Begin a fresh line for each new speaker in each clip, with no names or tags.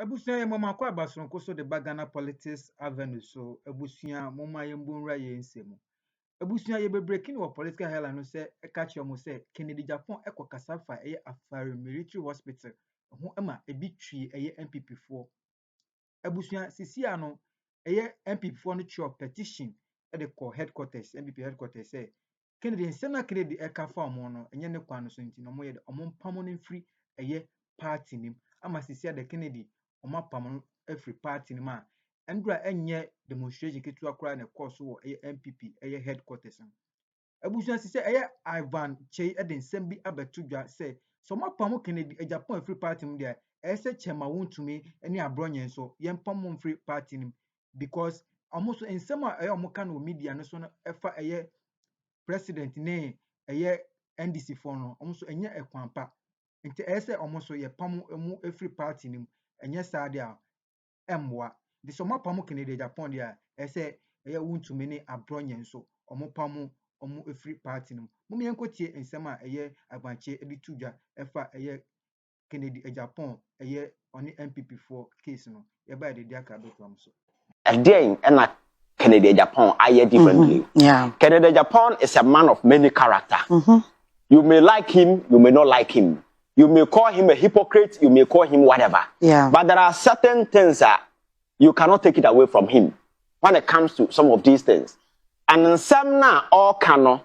Ebusia mama kwa basonko so the Bagana politics avenue so ebusia mama yembunra yensemu. Ebusia ye be breaking or political hell and say e catch you say Kennedy Japan eko kasafa eye afari military hospital ho ema ebi twi eye NPP 4. Ebusia sisi ano eye NPP 4 no twa petition e de call headquarters NPP headquarters say Kennedy nsema Kennedy e ka fa omo no enye ne kwa no so nti no mo ye de omo mpamo no free eye party nim ama sisi de Kennedy omo pam every party nim a endura enye demonstration ketu akura na course wo eye NPP eye headquarters. Ebusia sisi eye Ivan Kyei e de nsem bi abetudwa say so mapam Kennedy Agyapong free party nim there ese NPP eni Abronye so yempam free party nim because almost nsem a eye omo kan no media no so no efa eye president ne eye NDC for no almost enye ekwampa nti ese almost ye pam emu every party nim enye sade a emwa the so mapam Kennedy Japan dia ese eye Wontumi ne Abronye so omo pam omo every party nim mum yenkotie nsem a eye abanche edi tudwa efa eye Kennedy Japan eye oni NPP for case no ye ba de dia ka beto so
again and Kennedy Japan aye differently.
Yeah.
Kennedy Japan is a man of many character. You may like him, you may not like him. You may call him a hypocrite, you may call him whatever.
Yeah.
But there are certain things that you cannot take it away from him when it comes to some of these things. And in some now, all cano,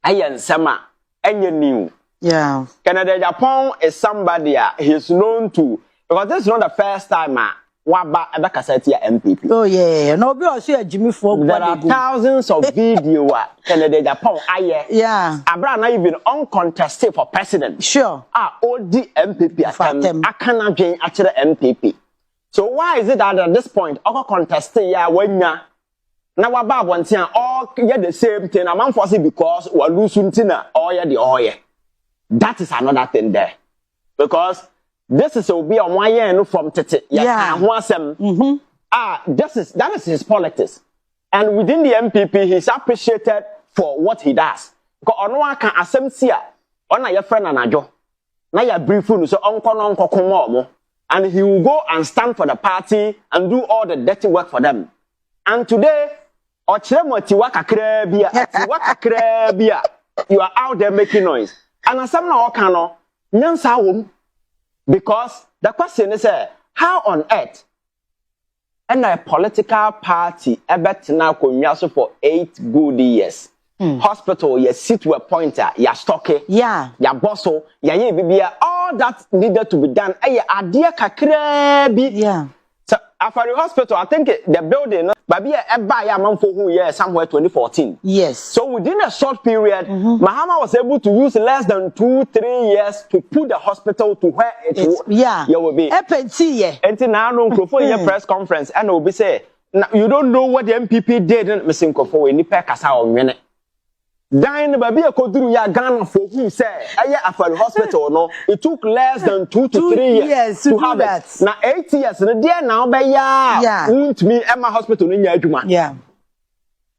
aye sama, any new.
Yeah.
Kennedy Japan is somebody he is known to, because this is not the first time Waba Adakaseti NPP.
Oh yeah, no be also a Jimmy for.
There are thousands of video Kennedy Japan aye.
Yeah.
Abraham even uncontested for president.
Sure.
OD MPP akana dwen akere MPP. So why is it that at this point oko contest ya wanya na waba abonten all ye the same thing am for say because we lose ntina all ye the all ye. That is another thing there. Because this is will be on one year from Tete.
Yeah.
That is his politics. And within the MPP, he's appreciated for what he does. Because on one can assemble on your friend and ajo. Now you're briefing so uncle and he will go and stand for the party and do all the dirty work for them. And today, you are out there making noise. And as some now can because the question is, how on earth and a political party ever now for 8 good years? Hospital, you sit to a pointer, you stock it,
yeah,
your bosso, all that needed to be done.
Yeah.
So after the hospital, I think the building, baby, a buy a month for who year somewhere 2014.
Yes.
So within a short period, Mahama was able to use less than 2-3 years to put the hospital to where it will be. And now no press conference and will be say, you don't know what the MPP did. Missing for any packers out minute. Dine baby a koduru ya Ghana for who say after the hospital no it took less than 2 to 3 years to have that. Now 8 years and there now by Wontumi Emma hospital in adwuma.
Yeah.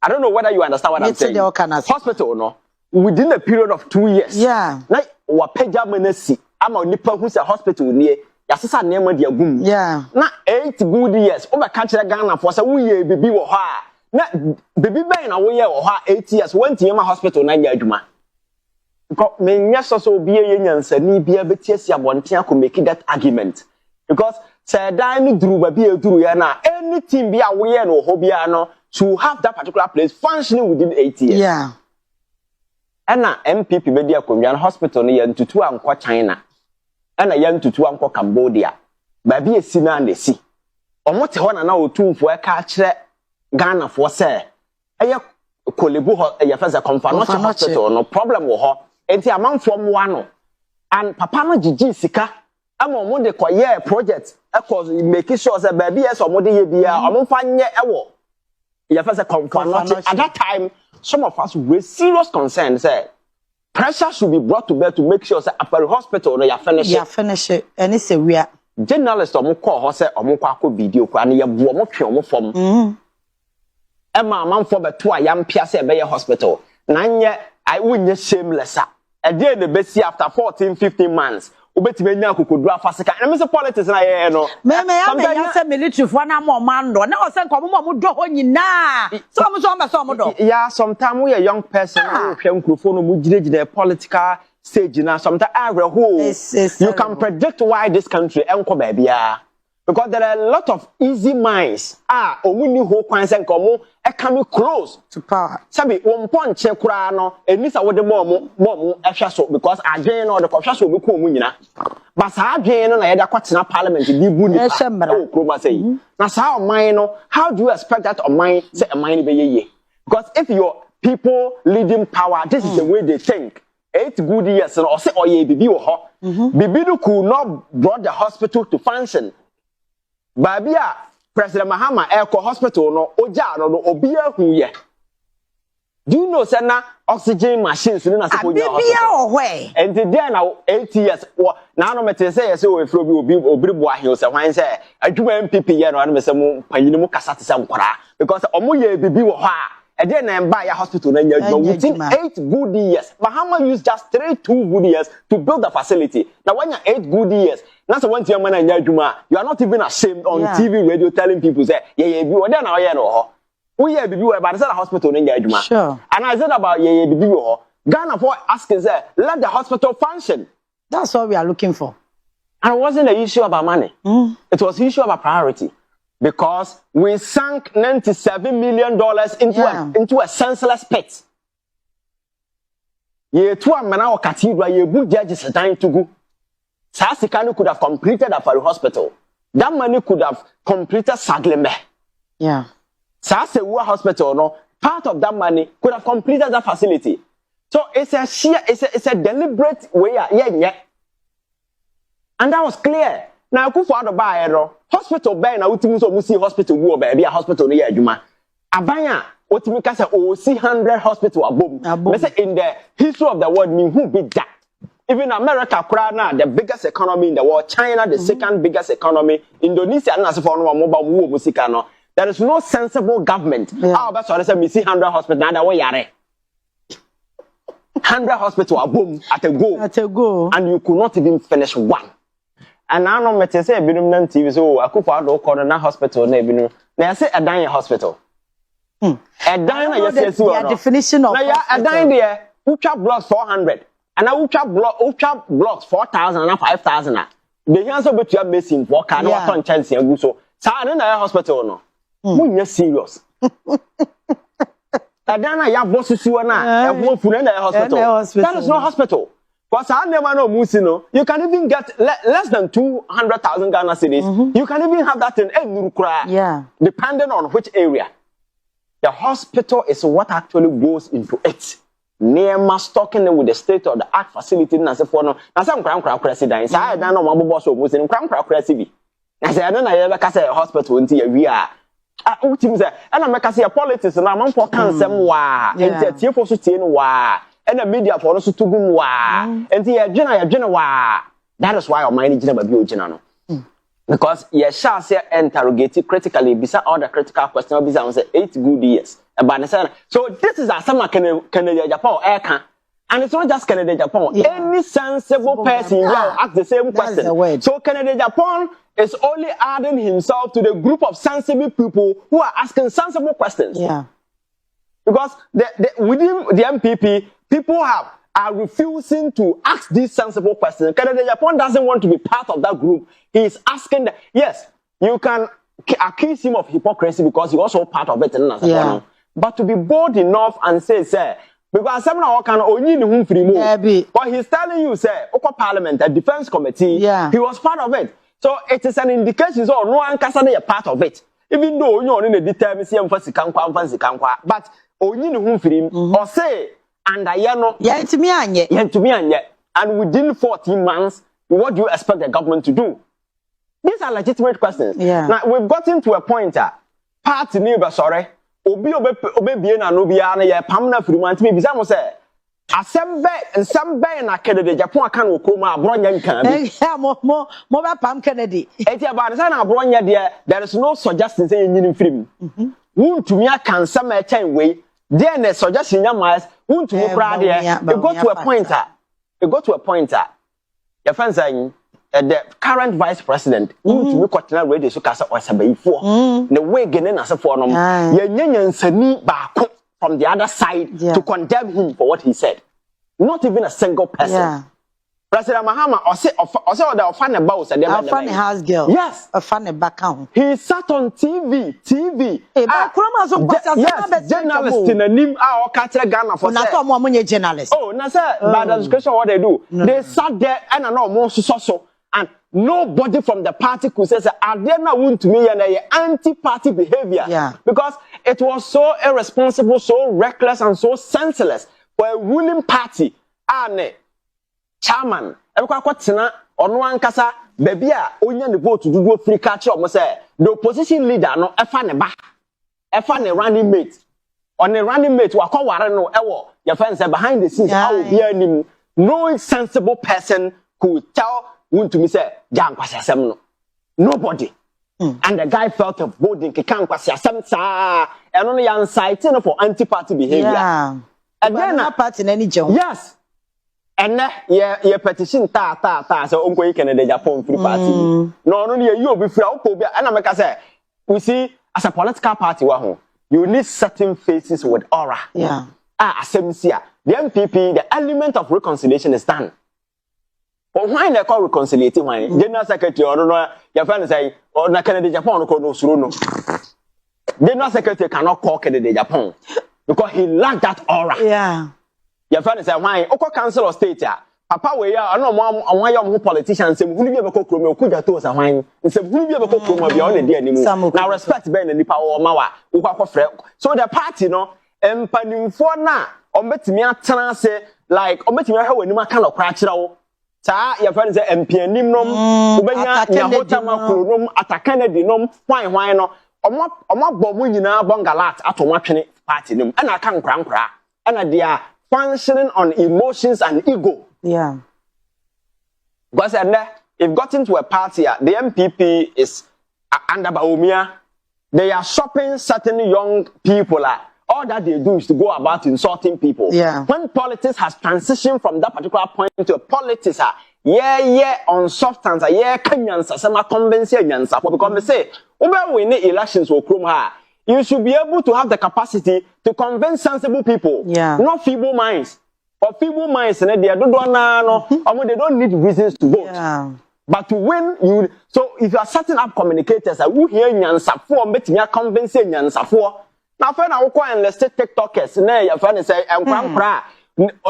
I don't know whether you understand what I'm saying. Hospital no within a period of 2 years.
Yeah.
Na wa pagya menasi ama nipa hu say hospital nie yasesa nema dia gum.
Yeah.
Na 8 good years o be ka kire Ghana for say wo ye bibi wo ho a na baby ben na wo ye wo ha 8 years won't yema hospital na nya adwuma because me nya so obi ye nyansani bia betiasi abonten akọ make that argument because say dan ni duru ba bia duru ya na anything bia wo ye no ho bia no to have that particular place functioning within 8 years.
Yeah.
And na MPP be dia konwan hospital no ye ntutu anko China and na ye ntutu anko Cambodia ba bia si na na si omote ho na otumfo e ka kire Ghana for say eye kolebu ho eye feza conference hospital no problem wo ho enti amanfo mo no and papa no gigi sika ama omo de koye project e cause make sure say baby yes omo de ye bia omo fa nye ewo eye feza conference at that time some of us were serious concern say pressure should be brought to bear to make sure say after hospital no ya finish it
and it's a we
journalist omo call ho say omo kwa akọ video kwa na ye bo omo twe omo fom Emma man for beto a yam piase be hospital na nye I wunye shameless a dey the besi after 14-15 months obetime nya kokodu afasika na me say politics na ye no
me ya say military for na mo man do na o say nko mo do ho nyina so mo do
yeah sometimes we a young person who hwe nkrofo no mu gire political stage na sometimes you can predict why this country enko ba bia because there are a lot of easy minds omuni ho kwan say nko e come close
to power
sabi won ponche kura no enisa wo de mo ehwa so because adwen no de ko hwa so be ko mu nyina but sa adwen no na ye da kwatena parliament di bu ni o kroma say na sa oman no how do you expect that oman say oman be ye because if your people leading power this is the way they think 8 good years no say oye bibi wo ho bibi no could not brought the hospital to function babia President Mahama Echo Hospital no oja no obi ahu ye. Do you know say na oxygen machines ni na se ponya hospital. And then now 8 years na no mete say yes o efro bi obi bo ahe o se hwan say adwuma NPP ye no me say mo panyini mo kasa te say nkora because omo ye bibi wo ho a then na mba ya hospital na nya adwuma within 8 good years. Mahama used just 2 good years to build the facility. Now when you 8 good years that's the one thing man anya adwuma you are not even ashamed on TV radio telling people say yeah bi o dey na o ye no ho we yeah bibi we but say the hospital na nya adwuma
sure
and I said about yeah bibi we ho Ghana for asking say let the hospital function.
That's what we are looking for.
And it wasn't an issue about money. It was an issue about priority because we sank $97 million into a senseless pit. Ye to amana o cathedral ye bu judges time to go. Sasikano could have completed Afari Hospital. That money could have completed Sagleme.
Yeah.
Sasewa Hospital, no, part of that money could have completed that facility. So it's a deliberate way, yeah. And that was clear. Now, go for the buy, hospital buy now, Utimuso Hospital, go baby, a hospital near Juma. Abaya, Otimika say, oh, see 100 hospital above. Say in the history of the world, mean who be that? Even America, the biggest economy in the world, China, the second biggest economy, Indonesia, there is no sensible government. How about so I see 100 hospitals now way yare. 100 hospitals boom at a go. And you could not even finish one. And now no matter say binum TV so I could find corner hospital na binum. Na say a dying hospital. A dying yes
the definition of
na a dying there ultra blocks 400. And I ultra blocks 4,000 and 5,000. The answer but you have missing for can what on chance and so. Sa na hospital no. Munya serious. Adana ya boss suwa na e won funu na hospital. That is no hospital. Because I never know Musino. You can even get less than 200,000 Ghana cedis. You can even have that in Nurukra.
Yeah.
Depending on which area. The hospital is what actually goes into it. Near mass talking with the state of the art facility na se for no. Na some crown president. Say I don't know my boss so Musino crown president. I say I don't know you ka say hospital nti we are. Utim say na make say politics na man for kan sem wa. Enti tie for so tie no wa. And the media for us to go and the wa. That is why our mind is never because you shall say interrogate critically beside all the critical questions beside 8 good years. So this is a summer Canada Japan air and it's not just Canada Japan. Any sensible person will ask the same question. So Canada Japan is only adding himself to the group of sensible people who are asking sensible questions.
Yeah.
Because within the NPP, people are refusing to ask these sensible questions. Canada Japan doesn't want to be part of that group. He is asking that, yes, you can accuse him of hypocrisy because he's also part of it. Yeah. But to be bold enough and say, because someone can only free move. But he's telling you, Parliament, a defense committee, he was part of it. So it is an indication, so no one can say a part of it. Even though you're in a determination for Sikankwa, but only free or say, and I know, and within 14 months, what do you expect the government to do? These are legitimate questions.
Yeah.
Now we've gotten to a point party neighbor sorry, obi na no bia na ye pam na firima ntime bisa mo say asembe nsambe na Kennedy Japan aka no kroma Abronye nkan bi
mo ba pam Kennedy
eti aba na na Abronye there is no suggestion say nyini firim wuntumi aka nsam e chen we there na suggestion nya mas wuntumi kra there it go to a point your friends saying the current vice president to me kwatena radio so kasa osabayifo the way genen asefo no yenyanyansani baako from the other side to condemn him for what he said. Not even a single person. President Mahama the
house girl.
Yes.
A funny background.
He sat on TV.
Yes,
journalist in a name or catch Ghana for
journalist.
Oh, na sir, by the discretion what they do. They sat there and I know more so. And nobody from the party could say, Abronye&Wontumi and anti-party behavior.
Yeah.
Because it was so irresponsible, so reckless, and so senseless for a ruling party. Chairman, ono ankasa baby a onya ne vote dudu free catch up say the opposition leader no efa ne running mate on the running mate wakoware no ewo your friend say behind the scenes how be anim no sensible person could tell Wontumi say jan kwasiasem no nobody and the guy felt a bolding kekan kwasiasem sa eno no yan citing for anti-party behavior
and then party any job.
Yes. And your petition so onko yike na Agyapong free party no you be free and I make say we see as a political party you need certain faces with aura the NPP the element of reconciliation is done but why they call reconciliating why general secretary or no your friend say or na Kennedy Agyapong no suru no general secretary cannot call Kennedy Agyapong because he lacked that aura your friend say why oko council of state papa we ya no mo yom politicians say hunu bi be kokro me okuja to say why say hunu bi be kokro ma bia on dey animu na respect be na nipa wo ma wa wo kwafre so the party no empanimfo na ometimi atena say like ometimi ahwe wanim aka no kra kire wo saa your friend say MP anim nom obenya nya hotama kro nom atakane nom hwan no omo bomu nyina bongalat ato matwene party nom ana aka nkra ana dia functioning on emotions and ego.
Yeah.
Because if gotten to a party, the MPP is under Baumia, they are shopping certain young people. All that they do is to go about insulting people.
Yeah.
When politics has transitioned from that particular point to a politics, on substance, Kenyans, some conventions, because they say, when we need elections will come you should be able to have the capacity to convince sensible people, not feeble minds. For feeble minds, they don't need reasons to vote.
Yeah.
But to win, so if you are setting up communicators, who hear Nyansafo, make me convince Nyansafo. Now, friend, I will call and let's take TikTokers. Your friend say,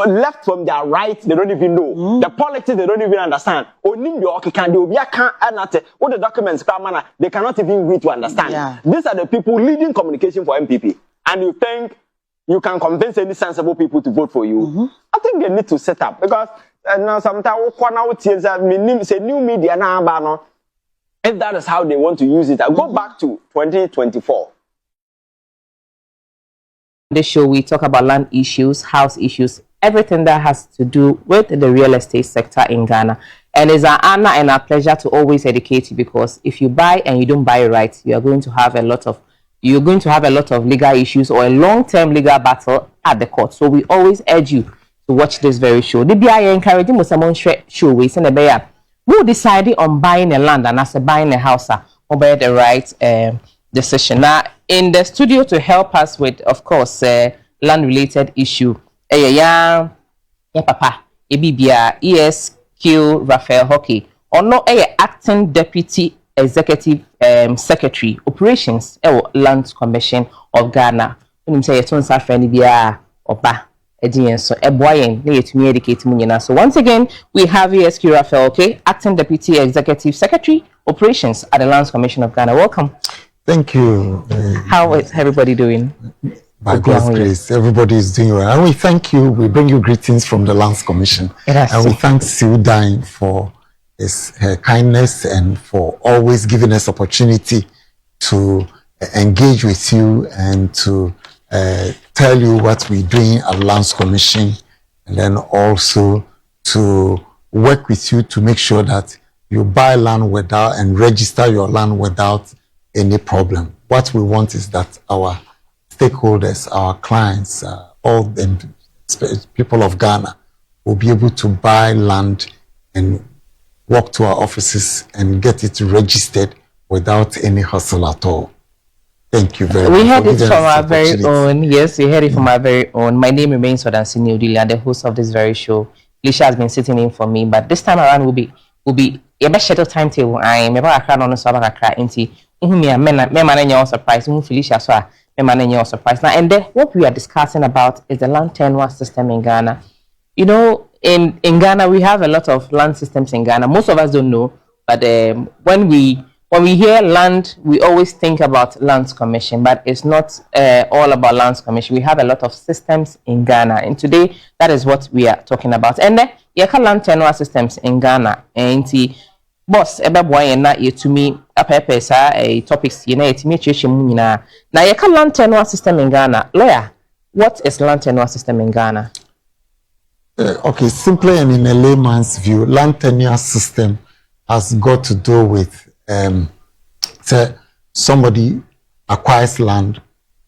left from their right, they don't even know. The politics, they don't even understand. All the documents, they cannot even read to understand. These are the people leading communication for MPP. And you think you can convince any sensible people to vote for you? I think they need to set up. Because sometimes say new media now, if that is how they want to use it, I'll go back to 2024.
This show, we talk about land issues, house issues, everything that has to do with the real estate sector in Ghana. And it's our honor and our pleasure to always educate you, because if you buy and you don't buy it right, you're going to have a lot of legal issues or a long-term legal battle at the court. So we always urge you to watch this very show. The BIA encouraging someone show we send a buyer who decided on buying a land and as a buying a house or buy the right decision. Now, in the studio to help us with, of course, land-related issue, papa, Ebibia, ESQ Raphael Hockey, or no, acting deputy executive secretary, operations, Land Commission of Ghana. When you say it's on Safranibia or Ba, so so once again, we have ESQ Raphael, okay, acting deputy executive secretary, operations at the Lands Commission of Ghana. Welcome.
Thank you.
How is everybody doing?
By God's grace, everybody is doing well. And we thank you. We bring you greetings from the Lands Commission. And we thank Sildine for her kindness and for always giving us opportunity to engage with you and to tell you what we're doing at Lands Commission, and then also to work with you to make sure that you buy land without and register your land without any problem. What we want is that our stakeholders, our clients, all the people of Ghana will be able to buy land and walk to our offices and get it registered without any hustle at all. Thank you very much.
We heard it from our very own. Yes, we heard it from our very own. My name remains Odansini Odilia, the host of this very show. Lisha has been sitting in for me, but this time around will be a best schedule timetable. I am about a on so about a inti. Me surprise. Felicia so me surprise. Now and then what we are discussing about is the land tenure system in Ghana. You know, in Ghana we have a lot of land systems in Ghana. Most of us don't know, but when we hear land, we always think about lands commission, but it's not all about lands commission. We have a lot of systems in Ghana, and today that is what we are talking about. And then you can land tenure systems in Ghana. And boss, Abronye&Wontumi to me a topics you know it me now you can land tenure system in Ghana. Lawyer, what is land tenure system in Ghana?
Okay, simply and in a layman's view, land tenure system has got to do with say somebody acquires land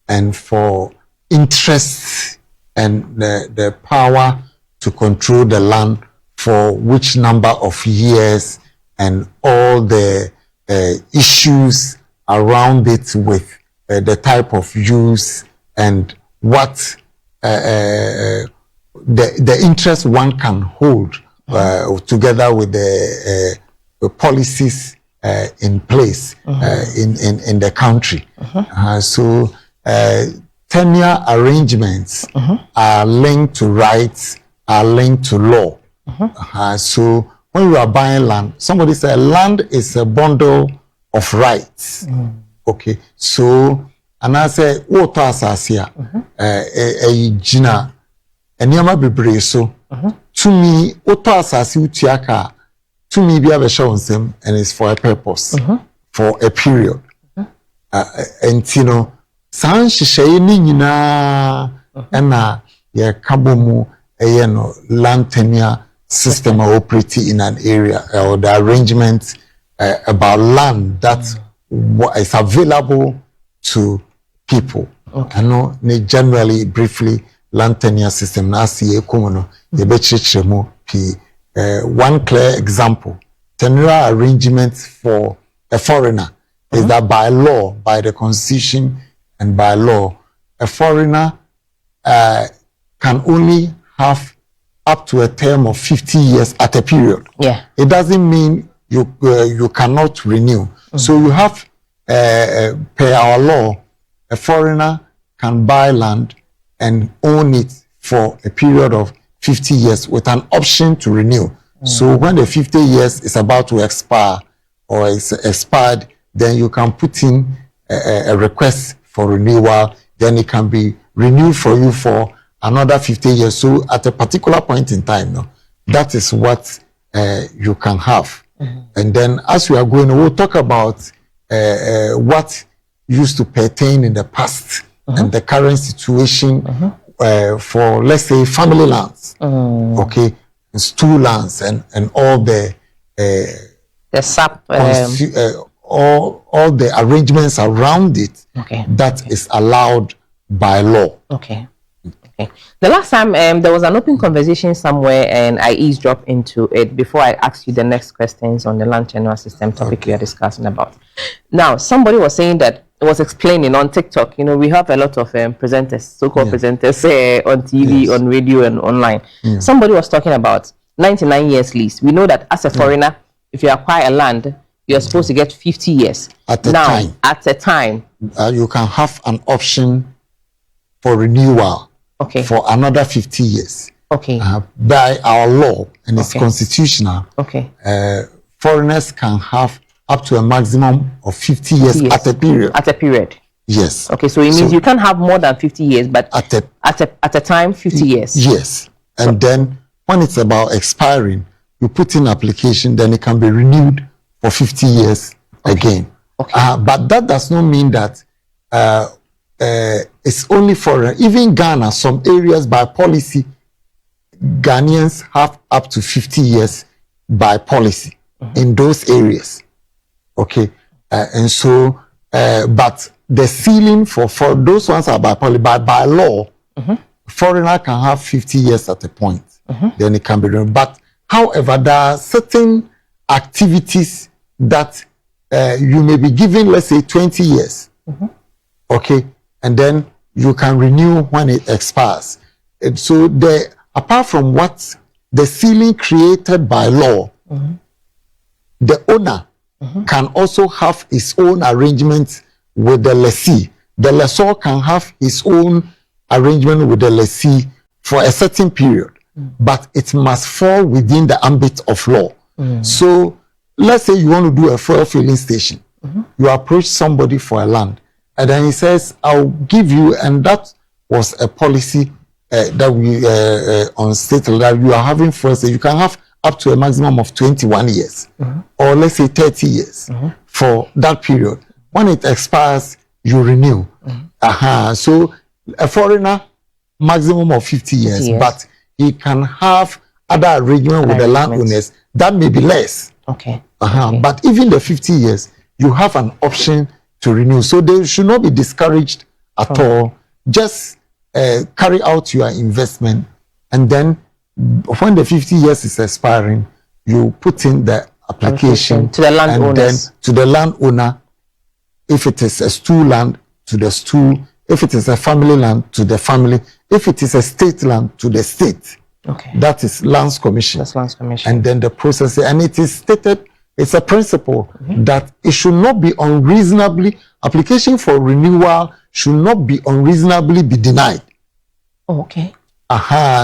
and for interest and the power to control the land for which number of years and all the issues around it with the type of use and what the interest one can hold together with the policies in place in the country. So tenure arrangements are linked to rights, are linked to law. So when you are buying land, somebody said land is a bundle of rights. Okay, so and I say what asasia jina eniyama bebre so to me what asasi utiaka to me be a show them and it's for a purpose for a period and you know san shishaye ni nyina na ye kabomu no land tenure system operating in an area or the arrangement about land that is available to people. I know generally briefly land tenure system na see ekono ye be chechemu pi. One clear example, tenure arrangements for a foreigner is that by law, by the constitution and by law, a foreigner can only have up to a term of 50 years at a period. Yeah. It doesn't mean you cannot renew. So you have, per our law, a foreigner can buy land and own it for a period of 50 years with an option to renew. So when the 50 years is about to expire or it's expired, then you can put in a request for renewal. Then it can be renewed for you for another 50 years. So at a particular point in time, that is what you can have. And then as we are going, we'll talk about what used to pertain in the past and the current situation for, let's say, family lands. Okay, stool lands and all the SAP all the arrangements around it that is allowed by law. Okay.
The last time there was an open conversation somewhere and I eavesdropped into it before I asked you the next questions on the land tenure system topic we are discussing about. Now, somebody was saying that it was explaining on TikTok, you know, we have a lot of presenters, so-called presenters on TV, on radio and online. Somebody was talking about 99 years lease. We know that as a foreigner, if you acquire a land, you're supposed to get 50 years.
At a time. You can have an option for renewal for another 50 years. By our law, and it's constitutional. Foreigners can have up to a maximum of 50 years at a period.
At a period.
Yes.
Okay, so it means you can have more than 50 years, but at a time, 50 years.
Yes. And then when it's about expiring, you put in application, then it can be renewed for 50 years again. But that does not mean that it's only for even Ghana. Some areas by policy, Ghanaians have up to 50 years by policy in those areas. Okay, and so, but the ceiling for those ones are by policy, by law, foreigner can have 50 years at a point. Then it can be done. But however, there are certain activities that you may be given, let's say 20 years. Okay, and then you can renew when it expires. And so apart from what the ceiling created by law, the owner can also have his own arrangement with the lessee. The lessor can have his own arrangement with the lessee for a certain period, but it must fall within the ambit of law. So let's say you want to do a fuel filling station. You approach somebody for a land, and then he says, I'll give you, and that was a policy that we on state that you are having for us. You can have up to a maximum of 21 years, or let's say 30 years for that period. When it expires, you renew. So a foreigner, maximum of 50 years, but he can have other arrangement with the landowners that may be less.
Okay.
But even the 50 years, you have an option to renew. So they should not be discouraged at all. Just carry out your investment, and then when the 50 years is expiring, you put in the application
to the landowners.
And then to the landowner, if it is a stool land, to the stool. If it is a family land, to the family. If it is a state land, to the state.
Okay.
That is Lands Commission.
That's Lands Commission.
And then the process, and it is stated, it's a principle that it should not be unreasonably, application for renewal should not be unreasonably be denied.
Oh, okay.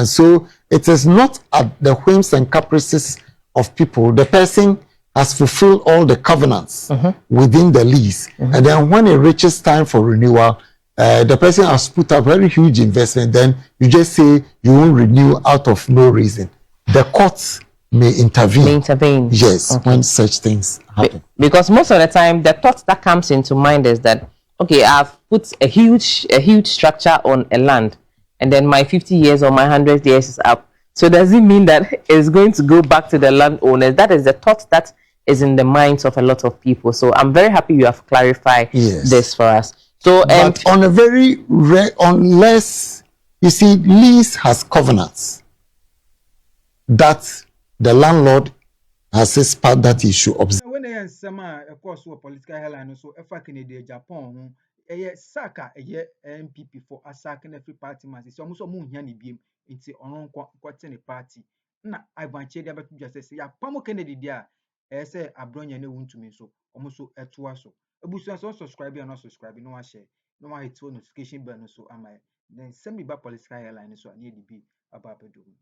So it is not at the whims and caprices of people. The person has fulfilled all the covenants within the lease. And then when it reaches time for renewal, the person has put a very huge investment. Then you just say you won't renew out of no reason. The courts may intervene. Yes, when such things happen.
Because most of the time, the thought that comes into mind is that, okay, I've put a huge structure on a land, and then my 50 years or my 100 years is up. So does it mean that it's going to go back to the landowners? That is the thought that is in the minds of a lot of people. So I'm very happy you have clarified this for us. So,
but on a very rare, unless you see, lease has covenants that the landlord has his part that he should observe.
When I am a course of political airline, so if I can Agyapong, a saka a NPP for a second every party man, it's almost a moon yanny beam into on quite party. Na Abronye about to just say, Pamo Kennedy, dear, say Abronye&Wontumi, so almost a twasso. A boost so subscribe and not subscribe, no one share, no one hit notification button, so am I. Then send me back political airline, so I need to be about the doom.